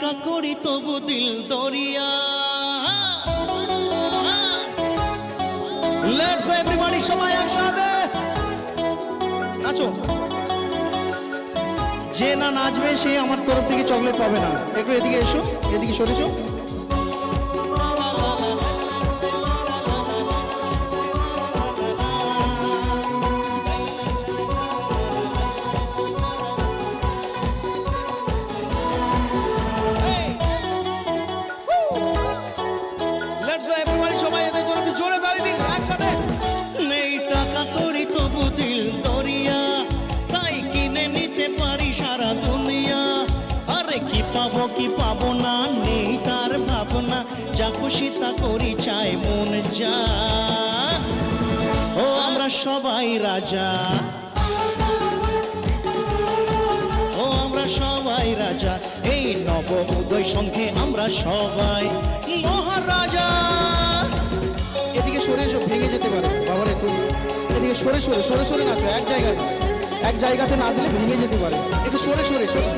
টাকা করি তবু দিল দরিয়া। লেটস গো এভরিবডি, সবাই একসাথে নাচো। যে না নাচবে সে আমার তরফ থেকে চকলেট পাবে না। একটু এদিকে এসো, এদিকে সরেছো। কি পাবো না নেই তার ভাবনা, যা খুশি তা করি চাই মন যা। ও আমরা সবাই রাজা, ও আমরা সবাই রাজা, এই নব উদয় সংঘে আমরা সবাই মহারাজা। এদিকে সরে এসো, ভেঙে যেতে পারে বাবারে। তুমি এদিকে সরে সরে সরে সরে নাচো, এক জায়গায় এক জায়গাতে নাচলে ভেঙে যেতে পারে। একটু সরে সরে সরে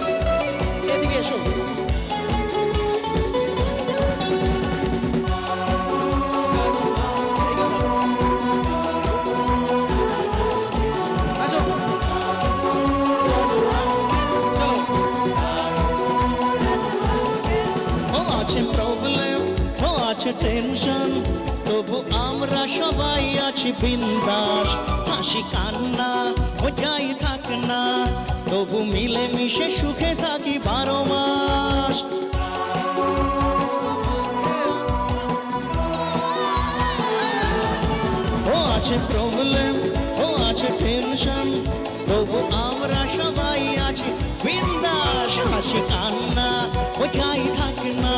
এদিকে এসো। টেনশন তবু আমরা সবাই আছি বিন্দাস, হাসি কান্না ও যাই থাক না তবু মিলে মিশে সুখে থাকি 12 মাস। ও আছে প্রবলেম, ও আছে টেনশন তবু আমরা সবাই আছি বিন্দাস, হাসি কান্না ও যাই থাক না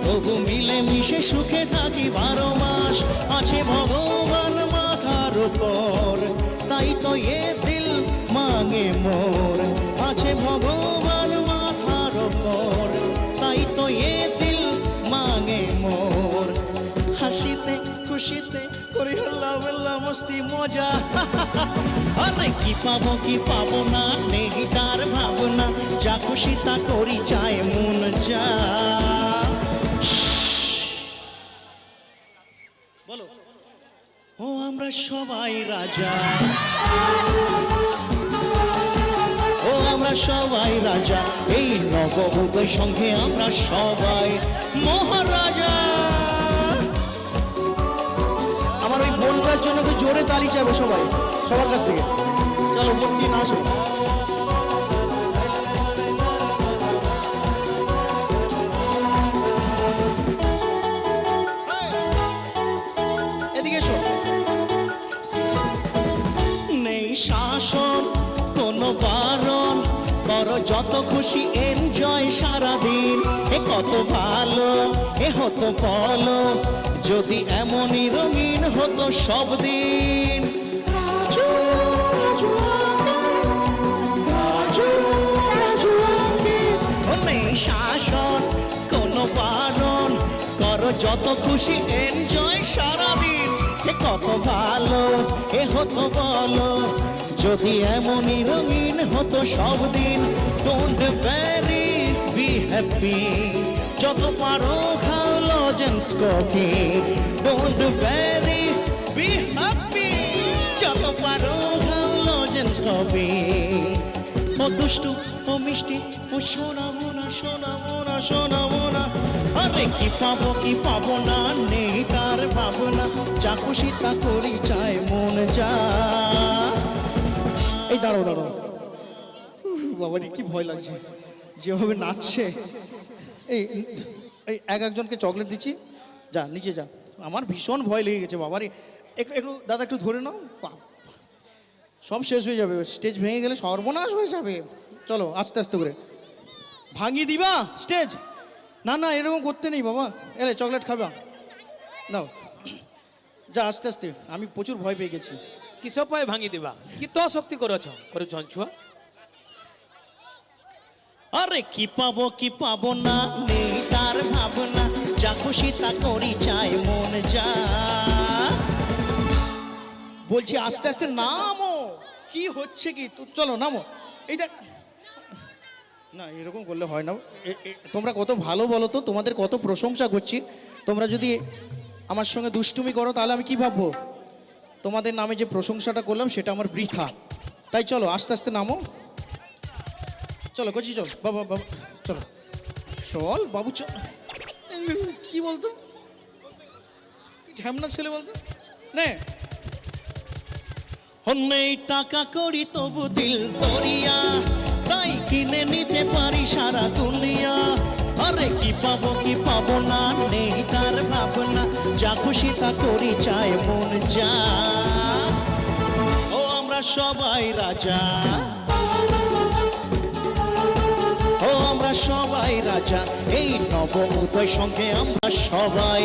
তবু মিলে মিশে সুখে থাকি 12 মাস। আছে ভগবান মাথার উপর তাই তো এ দিল মাঙে মোর, আছে ভগবান মাথার উপর তাই তো এ দিল মাঙে মোর। হাসিতে খুশিতে করি হল্লা বল্লা মস্তি মজা। আরে কি পাবো না নেই তার ভাবনা, যা খুশি তা করি চাই মন যা। বলো ও আমরা সবাই রাজা, ও আমরা সবাই রাজা, এই নব উদয় সংঘে আমরা সবাই মহারাজা। আমার ওই বোনটার জন্য তো জোরে তালি চাইবো সবাই, সবার কাছ থেকে। চলো বোন দিয়ে নাচো। শাসন কোনো বারণ করো যত খুশি এনজয় সারাদিন, এ কত ভালো এ হতো বলো যদি এমনই রঙিন হতো সব দিন। নেই শাসন কোনো বারণ করো যত খুশি এনজয় সারাদিন, এ কত ভালো এ হতো বলো যদি এমনই রঙিন হতো সব দিন। ডোন্ট ভ্যারি বি হ্যাপি, যত পারো খাও lozenges coffee. Don't worry be happy, যত পারো খাও লজেন্স কফি। ও দুষ্টু ও মিষ্টি ও শোনাবো না শোনাবো না শোনাবো না। আরে কি পাবো না নেই তার ভাবনা, যা খুশি তা করি চাই মন যা। এই দাঁড়ো দাঁড়ো বাবারে, কি ভয় লাগছে যেভাবে নাচছে। এই একজনকে চকলেট দিচ্ছি, যা নিচে যা। আমার ভীষণ ভয় লেগে গেছে বাবারে। একটু দাদা একটু ধরে নাও, সব শেষ হয়ে যাবে, স্টেজ ভেঙে গেলে সর্বনাশ হয়ে যাবে। চলো আস্তে আস্তে করে ভাঙিয়ে দিবা স্টেজ। না না এরকম করতে নেই বাবা। এলে চকলেট খাবা, দাও যা আস্তে আস্তে। আমি প্রচুর ভয় পেয়ে গেছি। কিসব পায়ে ভাঙি দিবা, কি তো শক্তি করেছ ছুয়া। আরে কি পাবো না নেই তার ভাবনা, যা খুশি তা করি চাই মন যা। বলছি আস্তে আস্তে নামো, কি হচ্ছে কি? চলো নামো। এই দেখ না এরকম করলে হয় না। তোমরা কত ভালো বলো তো, তোমাদের কত প্রশংসা করছি। তোমরা যদি আমার সঙ্গে দুষ্টুমি করো তাহলে আমি কি ভাববো? তোমাদের নামে যে প্রশংসাটা করলাম সেটা আমার বৃথা। তাই চলো আস্তে আস্তে নামো। চলো কচি চল বাবা বাবা, চলো চল বাবু চল। কি বলতো, ঢ্যামনা ছেলে বলতো নে। নেই টাকা করি তবু দিল দরিয়া, তাই কিনে নিতে পারি সারা দুনিয়া। আরে কি পাবো না, নেই তার ভাবনা, যা খুশি তা করি চায় মন যা। ও আমরা সবাই রাজা, ও আমরা সবাই রাজা, এই নবম উদয় সঙ্গে আমরা সবাই